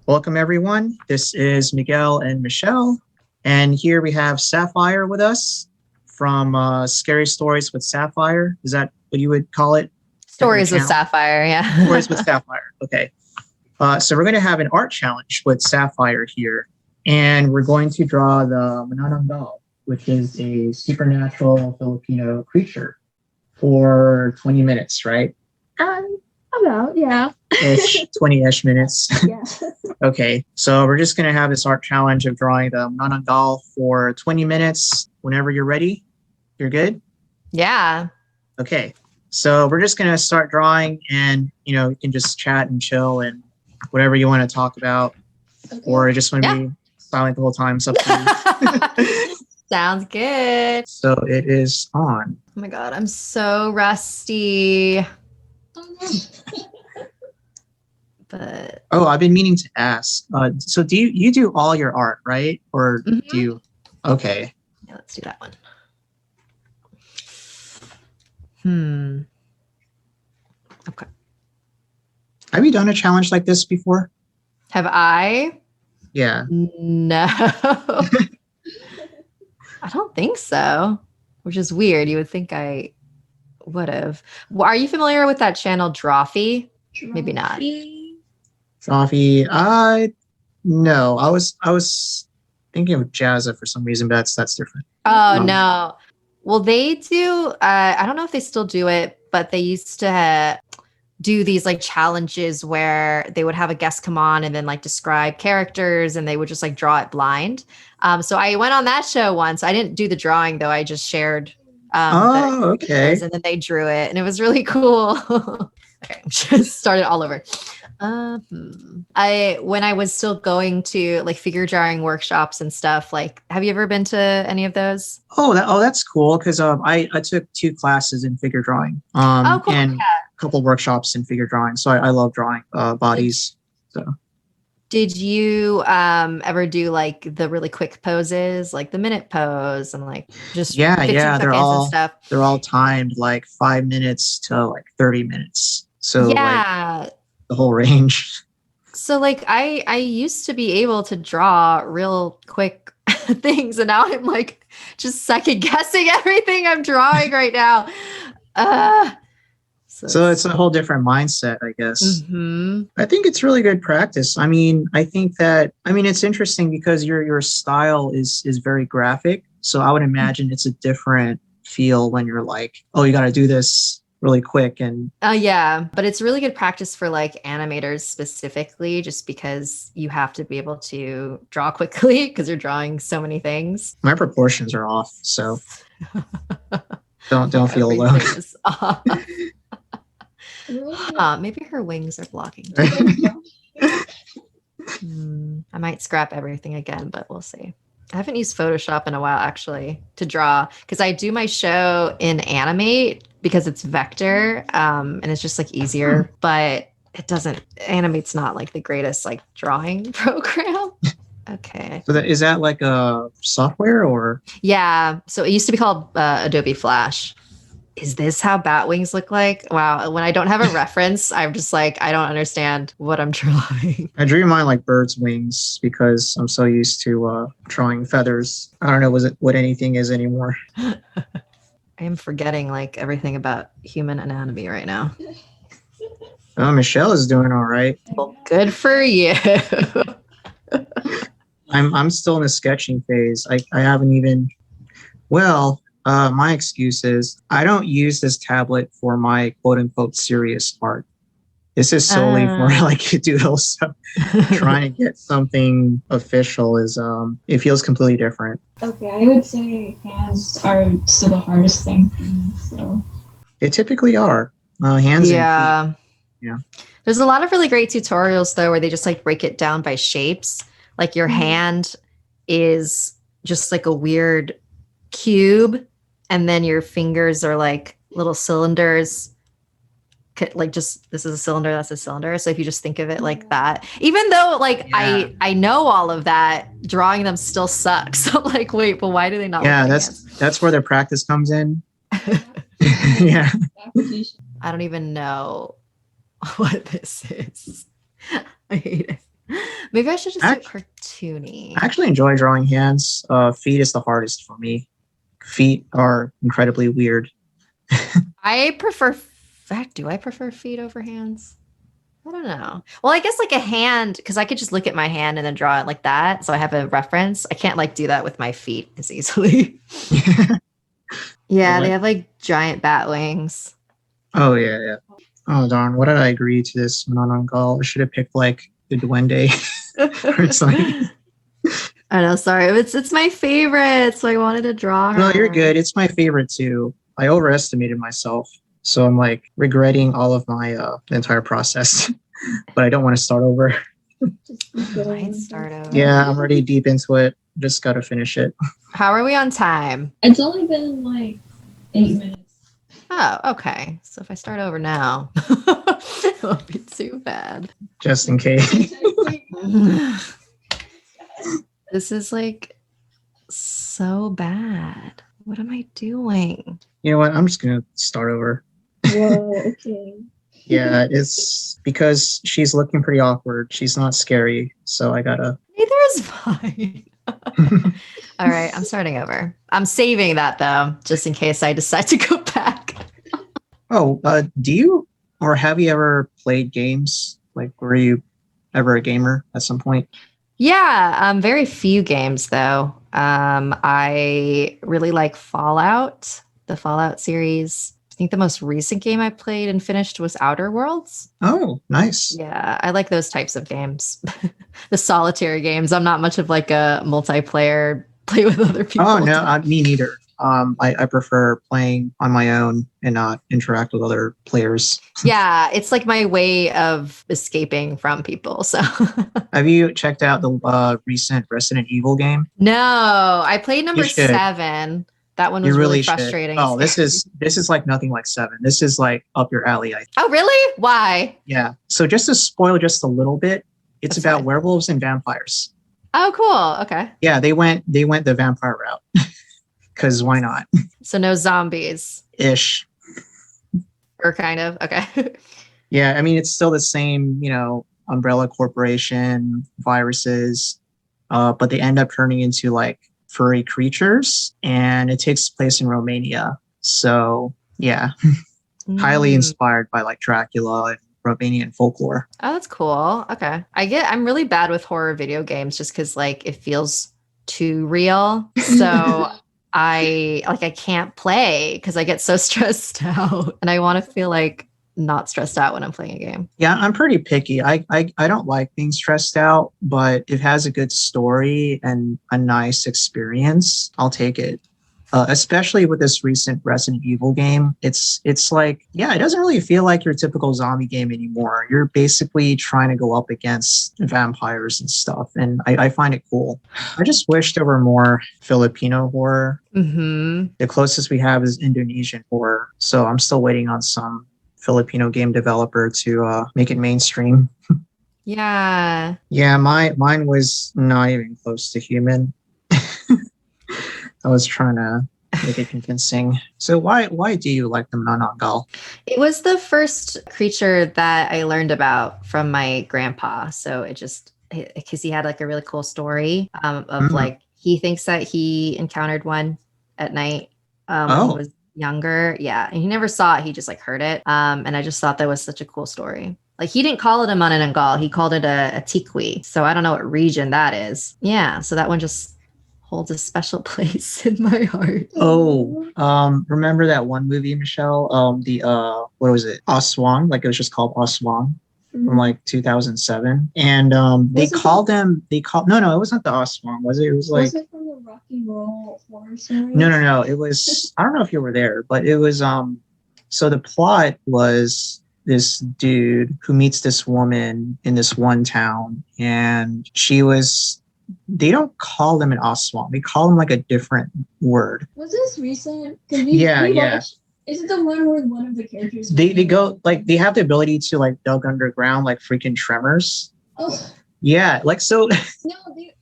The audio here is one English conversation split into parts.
Welcome, everyone. This is Miguel and Michelle. And here we have Sapphire with us from Scary Stories with Sapphire. Is that what you would call it? Stories with Sapphire, yeah. Stories with Sapphire. Okay. So we're going to have an art challenge with Sapphire here. And we're going to draw the manananggal, which is a supernatural Filipino creature, for 20 minutes, right? About, yeah. 20-ish minutes. Yeah. Okay, so we're just going to have this art challenge of drawing the manananggal for 20 minutes. Whenever you're ready, you're good? Yeah. Okay, so we're just going to start drawing, and you can just chat and chill and whatever you want to talk about, or just want to be silent the whole time. It's up to you. Sounds good. So it is on. Oh my God, I'm so rusty. But I've been meaning to ask. So do you do all your art, right? Or do you? Okay. Yeah, let's do that one. Okay. Have you done a challenge like this before? Have I? Yeah. No. I don't think so. Which is weird. You would think I would have. Well, are you familiar with that channel Drawfee? Maybe not. Drawfee. No. I was thinking of Jazza for some reason, but that's different. Oh no. Well, they do. I don't know if they still do it, but they used to do these like challenges where they would have a guest come on and then like describe characters, and they would just like draw it blind. So I went on that show once. I didn't do the drawing though. I just shared. Okay. And then they drew it, and it was really cool. Okay, just started all over. When I was still going to like figure drawing workshops and stuff, like, have you ever been to any of those? That's cool, because I took 2 classes in figure drawing. Cool. And a couple workshops in figure drawing. So I love drawing bodies. So. Did you ever do like the really quick poses, like the minute pose, and like just 15 seconds and stuff? They're all timed like 5 minutes to like 30 minutes. So like the whole range. So like I used to be able to draw real quick things, and now I'm like just second guessing everything I'm drawing right now. So it's a whole different mindset, I guess. Mm-hmm. I think it's really good practice. I mean, it's interesting because your style is very graphic. So I would imagine it's a different feel when you're like, oh, you got to do this really quick. And yeah, but it's really good practice for like animators specifically, just because you have to be able to draw quickly because you're drawing so many things. My proportions are off, so don't feel alone. Maybe her wings are blocking. I might scrap everything again, but we'll see. I haven't used Photoshop in a while actually to draw, because I do my show in Animate because it's vector, and it's just like easier, but Animate's not like the greatest like drawing program. Okay. So is that like a software or? Yeah. So it used to be called Adobe Flash. Is this how bat wings look like? Wow. When I don't have a reference, I'm just like, I don't understand what I'm drawing. I drew mine like bird's wings because I'm so used to drawing feathers. I don't know what anything is anymore. I am forgetting like everything about human anatomy right now. Oh, Michelle is doing all right. Well, good for you. I'm still in the sketching phase. I haven't even, my excuse is I don't use this tablet for my quote unquote serious art. This is solely for like doodles. So trying to get something official it feels completely different. Okay, I would say hands are still the hardest thing for me. So they typically are. Hands. Yeah. And feet. Yeah. There's a lot of really great tutorials though, where they just like break it down by shapes. Like your hand is just like a weird cube, and then your fingers are like little cylinders. Like just, this is a cylinder, that's a cylinder. So if you just think of it like that, even though like I know all of that, drawing them still sucks. So like, wait, but why do they not? Yeah, that's where their practice comes in. Yeah. I don't even know what this is. I hate it. Maybe I should just do Act- cartoony. I actually enjoy drawing hands. Feet is the hardest for me. Feet are incredibly weird. I prefer fact. Do I prefer feet over hands? I don't know. Well, I guess like a hand, because I could just look at my hand and then draw it like that. So I have a reference. I can't like do that with my feet as easily. Yeah, they What? have like giant bat wings. Oh yeah, yeah. Oh darn! What did I agree to this manananggal? I should have picked like the duende or something. I know, sorry. It's my favorite, so I wanted to draw her. No, you're good. It's my favorite too. I overestimated myself, so I'm like regretting all of my the entire process. But I don't want to start over. Might start over. Yeah, I'm already deep into it. Just gotta finish it. How are we on time? It's only been like 8 minutes. Oh, okay. So if I start over now, it won't be too bad. Just in case. This is like so bad. What am I doing? You know what? I'm just gonna start over. Whoa, okay. Yeah, it's because she's looking pretty awkward. She's not scary, so I gotta. Neither is fine. All right, I'm starting over. I'm saving that though, just in case I decide to go back. Oh, do you or have you ever played games? Like, were you ever a gamer at some point? Yeah, very few games though. I really like Fallout, the Fallout series. I think the most recent game I played and finished was Outer Worlds. Oh, nice. Yeah, I like those types of games. The solitary games. I'm not much of like a multiplayer play with other people. Oh no, me neither. I prefer playing on my own and not interact with other players. Yeah, it's like my way of escaping from people. So Have you checked out the recent Resident Evil game? no, I played number You should. 7. That one You was really really should. frustrating. Oh, this is like nothing like 7. This is like up your alley. Oh, really? Why? Yeah. So just to spoil just a little bit, it's That's about fine. werewolves and vampires. Oh, cool. Okay. Yeah, they went the vampire route. Because why not? So no zombies. Ish. Or kind of. Okay. Yeah, I mean it's still the same, umbrella corporation, viruses, but they end up turning into like furry creatures, and it takes place in Romania. So yeah, highly Mm. inspired by like Dracula and Romanian folklore. Oh, that's cool. Okay. I'm really bad with horror video games just because like it feels too real. So I can't play because I get so stressed out and I want to feel like not stressed out when I'm playing a game. Yeah, I'm pretty picky. I don't like being stressed out, but if it has a good story and a nice experience, I'll take it. Especially with this recent Resident Evil game, it's like, yeah, it doesn't really feel like your typical zombie game anymore. You're basically trying to go up against vampires and stuff, and I find it cool. I just wish there were more Filipino horror. Mm-hmm. The closest we have is Indonesian horror, so I'm still waiting on some Filipino game developer to make it mainstream. Yeah. Yeah, mine was not even close to human. I was trying to make it convincing. So why do you like the manananggal? It was the first creature that I learned about from my grandpa. So it just because he had like a really cool story of like he thinks that he encountered one at night when he was younger. Yeah, and he never saw it. He just like heard it. And I just thought that was such a cool story. Like he didn't call it a manananggal. He called it a tiqui. So I don't know what region that is. Yeah, so that one just holds a special place in my heart. Oh, remember that one movie, Michelle? What was it? Aswang, like it was just called Aswang from like 2007. And no, it wasn't the Aswang, was it? It was like Was it from the Rock and Roll Horror Story? no. It was, I don't know if you were there, but it was so the plot was this dude who meets this woman in this one town, and they don't call them an Aswang. They call them like a different word. Was this recent? Yeah. Is it the one where one of the characters? They go like they have the ability to like dug underground like freaking tremors. Oh Yeah, like so. no, they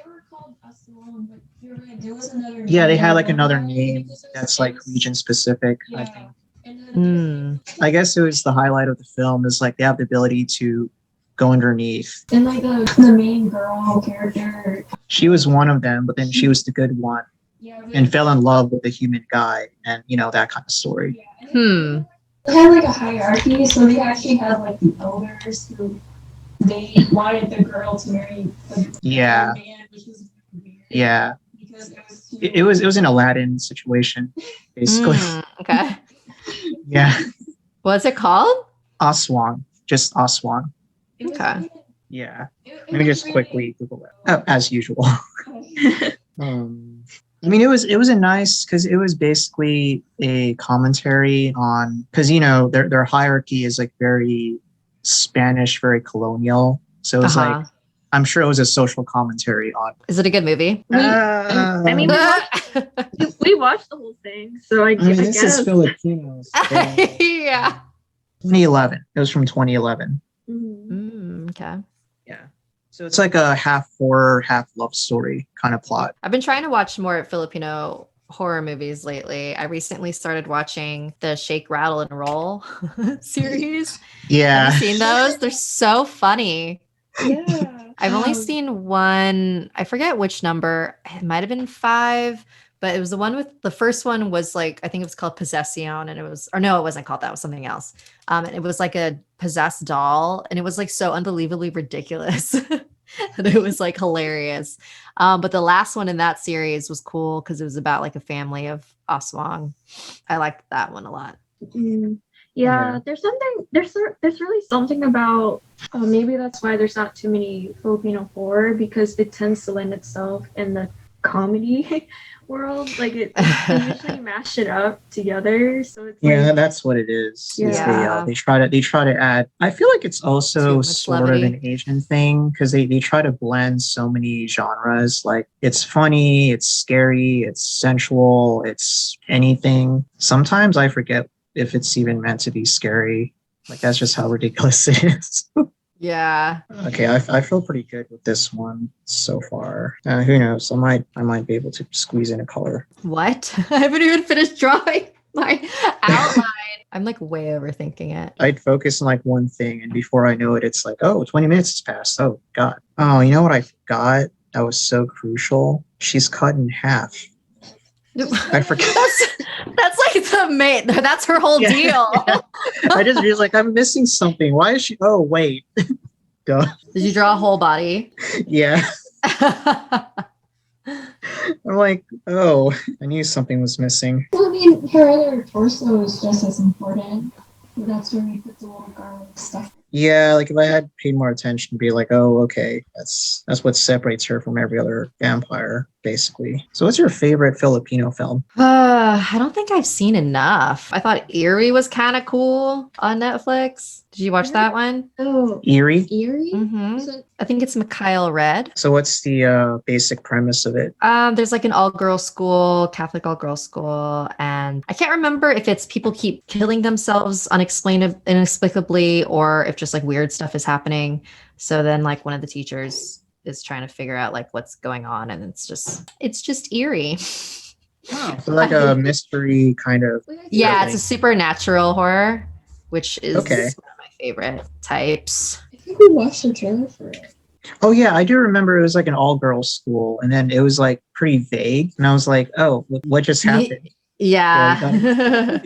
were called Aswang, but you're right. There was another name. Yeah, they had like another name that's like region specific. I Yeah. think. And then I guess it was the highlight of the film is like they have the ability to go underneath. And like the main girl character. She was one of them, but then she was the good one Yeah. and fell in love with a human guy, and that kind of story. Yeah. Hmm. They had like a hierarchy, so they actually had like the elders who they wanted the girl to marry the Yeah. man, which was weird. Yeah. Because it was It was an Aladdin situation, basically. Okay. Yeah. What's it called? Aswan. Just Aswan. It was Okay. really- Yeah. it Let me was just really- quickly Google it. Oh, as usual. I mean, it was a nice because it was basically a commentary on because their hierarchy is like very Spanish, very colonial. So it's Uh-huh. like I'm sure it was a social commentary on. Is it a good movie? I mean, we watched the whole thing, so I this guess. is Filipinos. Yeah. 2011. It was from 2011. Mhm. Okay. Yeah. So it's like a half horror, half love story kind of plot. I've been trying to watch more Filipino horror movies lately. I recently started watching the Shake, Rattle, and Roll series. Yeah. Have you seen those? They're so funny. Yeah. I've only seen one. I forget which number. It might have been 5, but it was the first one was like, I think it was called Possession, and it wasn't called that. It was something else. And it was like a possessed doll, and it was like so unbelievably ridiculous. And it was like hilarious. But the last one in that series was cool because it was about like a family of Aswang. I liked that one a lot. Yeah, Yeah. there's really something about maybe that's why there's not too many Filipino horror, because it tends to lend itself in the comedy world. Like they usually mash it up together, so it's Yeah, like that's what it is. is Yeah. They try to add. I feel like it's Too also much sort of levity. an Asian thing because they try to blend so many genres. Like it's funny, it's scary, it's sensual, it's anything. Sometimes I forget if it's even meant to be scary. Like that's just how ridiculous it is. Yeah. Okay, I feel pretty good with this one so far. Who knows? I might be able to squeeze in a color. What? I haven't even finished drawing my outline. I'm like way overthinking it. I'd focus on like one thing, and before I know it, it's like, oh, 20 minutes has passed. Oh, God. Oh, you know what I forgot? That was so crucial. She's cut in half. I forget. That's like that's her whole Yeah. deal. I just realized like I'm missing something. Why is she? Oh, wait. Duh. Did you draw a whole body? Yeah. I'm like, oh, I knew something was missing. Well, I mean, her other torso is just as important. That's where we put the little garlic stuff. Yeah, like if I had paid more attention, be like, oh, okay, that's what separates her from every other vampire, basically. So, what's your favorite Filipino film? I don't think I've seen enough. I thought Eerie was kind of cool on Netflix. Did you watch that one? oh, Eerie. eerie. Mm-hmm. Is it- I think it's Mikhail Red. So, what's the basic premise of it? There's like an all-girls school, Catholic all-girls school, and I can't remember if it's people keep killing themselves inexplicably, or if just like weird stuff is happening. So then, like one of the teachers is trying to figure out like what's going on, and it's just eerie. Oh, so like a mystery kind of. Yeah, it's a supernatural horror, which is Okay. one of my favorite types. I think we watched the trailer for it. Oh yeah, I do remember it was like an all-girls school, and then it was like pretty vague, and I was like, oh, what just happened? Yeah.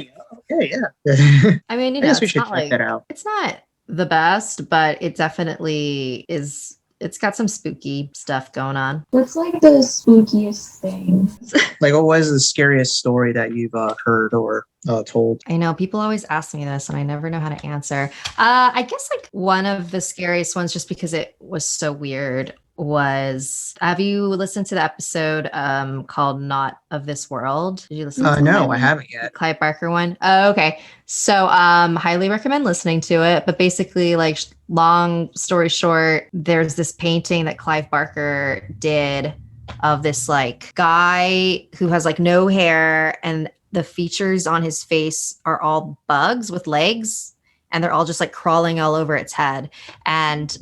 Okay, yeah. I mean, I guess we it's should not check like that out. it's not the best, but it definitely is. It's got some spooky stuff going on. What's like the spookiest thing? Like, what was the scariest story that you've heard or told? I know people always ask me this, and I never know how to answer. I guess like one of the scariest ones, just because it was so weird, was have you listened to the episode called Not of This World? Did you listen to No, that? I haven't yet. Clive Barker one. Oh, okay. So highly recommend listening to it. But basically, like long story short, there's this painting that Clive Barker did of this like guy who has like no hair, and the features on his face are all bugs with legs, and they're all just like crawling all over its head. And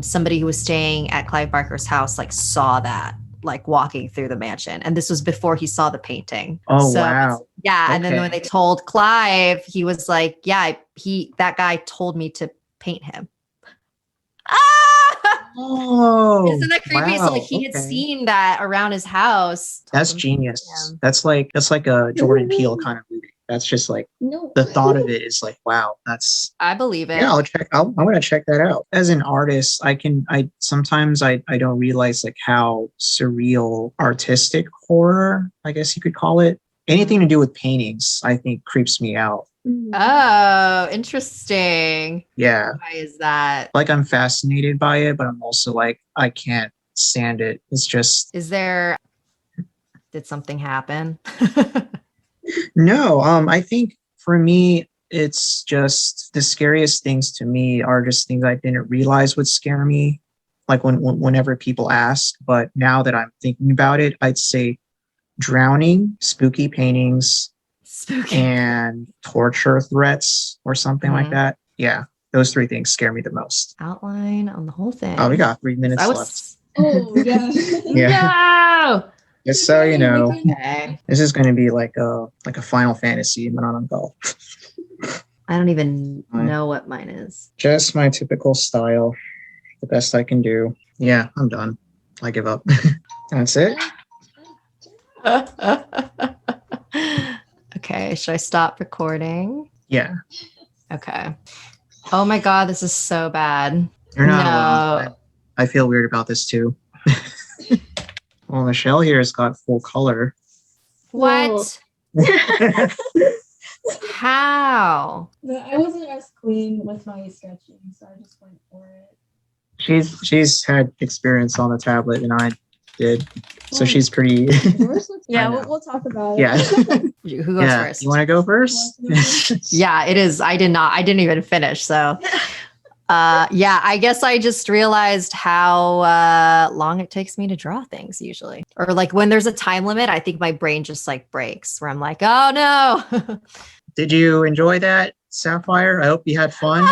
somebody who was staying at Clive Barker's house like saw that like walking through the mansion, and this was before he saw the painting. Oh, So wow. it's- yeah, and then Okay. when they told Clive, he was like, yeah, that guy told me to paint him. Ah! Oh, Isn't that creepy? So like wow, he had okay. seen that around his house. That's Told him to genius. him. That's like a Jordan Peele kind of movie. That's just like No. the thought of it is like, wow, that's I believe it. yeah, I'm gonna check that out. As an artist, I sometimes I don't realize like how surreal artistic horror, I guess you could call it. Anything to do with paintings, I think creeps me out. Oh, interesting. Yeah. Why is that? Like I'm fascinated by it, but I'm also like, I can't stand it. It's just Did something happen? no, I think for me, it's just the scariest things to me are just things I didn't realize would scare me. Like whenever people ask, but now that I'm thinking about it, I'd say drowning, spooky paintings, Spooky. and torture threats or something like Mhm. that. Yeah, those three things scare me the most. Outline on the whole thing. Oh, we got 3 minutes I left. was. Oh yeah. Yeah. No. Just so you know, Okay. this is going to be like a Final Fantasy manananggal. I don't even know what mine is. Just my typical style, the best I can do. Yeah, I'm done. I give up. That's it. Okay, should I stop recording? Yeah, Okay. Oh my God, this is so bad. you're not No. alone. I feel weird about this too. Well, Michelle here has got full color. What? How? But I wasn't as clean with my sketching, so I just went for it. She's had experience on the tablet, and I did, so she's pretty. Yours looks I yeah, know. we'll talk about it. Yeah. Who goes Yeah. first? You want to go first? Yeah, it is. I didn't even finish. So, yeah, I guess I just realized how long it takes me to draw things usually. Or like when there's a time limit, I think my brain just like breaks where I'm like, oh no. Did you enjoy that, Sapphire? I hope you had fun.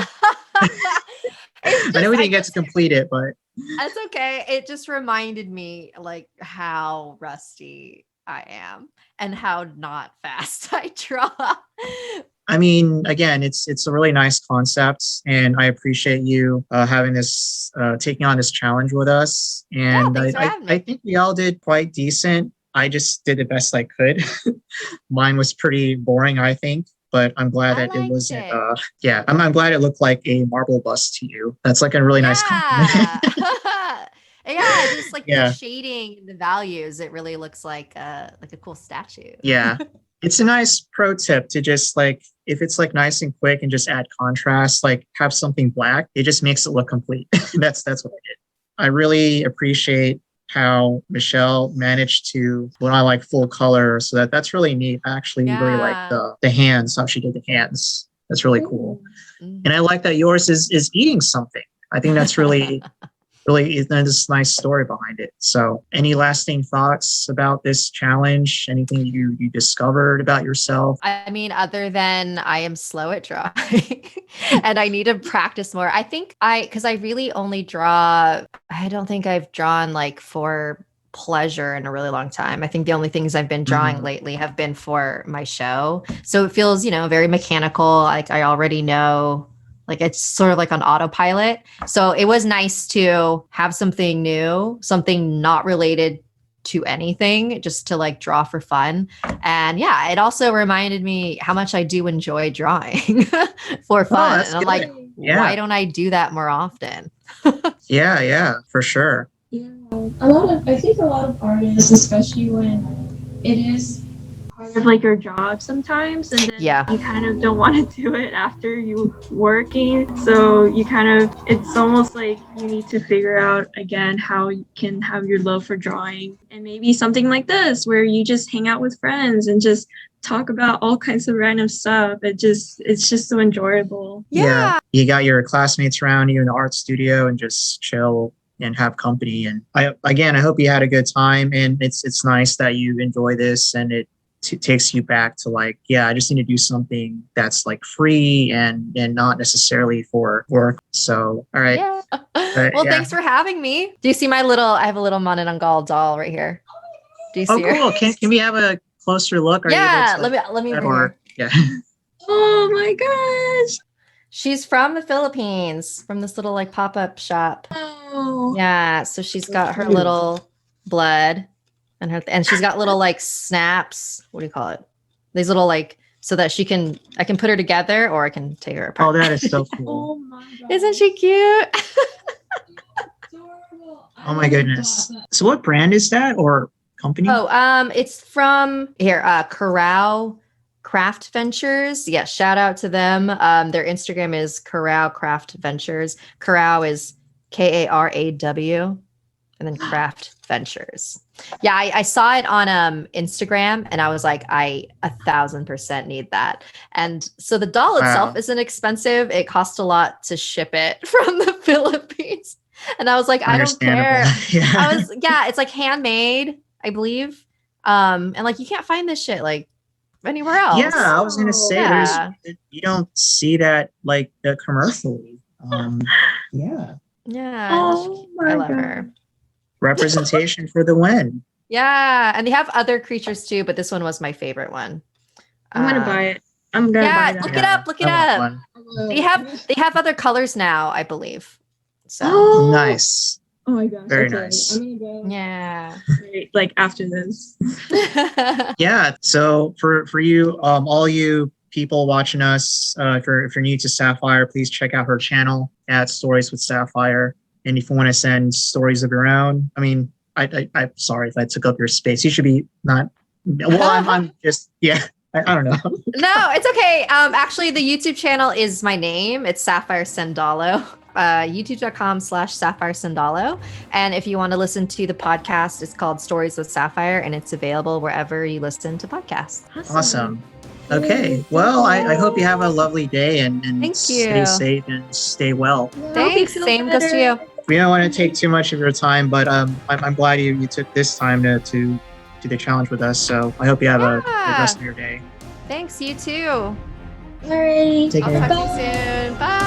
I know we didn't get to complete it, but That's okay. It just reminded me like how rusty I am and how not fast I draw. I mean, again, it's a really nice concept, and I appreciate you having this, taking on this challenge with us. And thanks for having me. I think we all did quite decent. I just did the best I could. Mine was pretty boring, I think, but I'm glad I that it liked wasn't. it. Yeah, I'm glad it looked like a marble bust to you. That's like a really nice compliment. Yeah. Yeah, just like Yeah. the shading and the values, it really looks like a cool statue. Yeah. It's a nice pro tip to just like, if it's like nice and quick and just add contrast, like have something black, it just makes it look complete. That's what I did. I really appreciate how Michelle managed to put on like full color. So that's really neat. I actually really like Yeah. the hands, how she did the hands. That's really cool. Mhm. And I like that yours is eating something. I think that's really there's this nice story behind it. So any lasting thoughts about this challenge? Anything you discovered about yourself? I mean, other than I am slow at drawing and I need to practice more. I think because I really only draw, I don't think I've drawn like for pleasure in a really long time. I think the only things I've been drawing lately have been for my show. So it feels, very mechanical. Like I already know, like it's sort of like on autopilot. So it was nice to have something new, something not related to anything, just to like draw for fun. And yeah, it also reminded me how much I do enjoy drawing for fun. that's And I'm good. like, Yeah. why don't I do that more often? Yeah, for sure. Yeah, I think a lot of artists, especially when it is Part of like your job sometimes, and then Yeah. you kind of don't want to do it after you working. So you kind of, it's almost like you need to figure out again how you can have your love for drawing, and maybe something like this where you just hang out with friends and just talk about all kinds of random stuff. It's just so enjoyable. Yeah. You got your classmates around you in the art studio and just chill and have company. And I hope you had a good time. And it's nice that you enjoy this, and it takes you back to like, yeah, I just need to do something that's like free and not necessarily for work. So, all right. Yeah. yeah. Thanks for having me. Do you see I have a little manananggal doll right here. Do you Oh, see her? cool. Can we have a closer look? Are you Yeah, able to, let me that over or, here. yeah. Oh my gosh! She's from the Philippines, from this little like pop-up shop. Oh. Yeah, so she's got her little blood and she's got little like snaps. What do you call it? These little like so that I can put her together or I can take her apart. Oh, that is so cool. Oh my god. Isn't she cute? Adorable. Oh my goodness. So what brand is that or company? It's from here, Corral Craft Ventures. Yeah, shout out to them. Their Instagram is Corral Craft Ventures. Corral is Karaw and then Craft Ventures. Yeah, I saw it on Instagram and I was like, I 1,000% need that. And so the doll itself isn't expensive. It costs a lot to ship it from the Philippines. And I was like, I don't care. Yeah. It's like handmade, I believe. And like you can't find this shit like anywhere else. Yeah, I was gonna say you don't see that like commercially. Yeah. Yeah. Oh my I love God. her. Representation for the win. Yeah. And they have other creatures too, but this one was my favorite one. I'm gonna buy it. I'm gonna buy that. Look it up. Look it I up. want one. They have other colors now, I believe. So Oh, Nice. oh my gosh. Very okay. nice. I'm gonna go yeah. like after this. Yeah. So for you, all you people watching us, if you're new to Sapphire, please check out her channel at Stories with Sapphire. And if you want to send stories of your own, I mean, I'm sorry if I took up your space. You should be not. Well, I'm just I don't know. No, it's okay. Actually, the YouTube channel is my name. It's Sapphire Sandalo. YouTube.com/Sapphire Sandalo. And if you want to listen to the podcast, it's called Stories with Sapphire, and it's available wherever you listen to podcasts. Awesome. Okay. Well, I hope you have a lovely day and Thank stay you. safe and stay well. Thanks. Same goes to you. We don't want to take too much of your time, but I'm glad you took this time to do the challenge with us. So I hope you have a good rest of your day. Thanks. You too. Alrighty. Take I'll care. talk to you soon. Bye.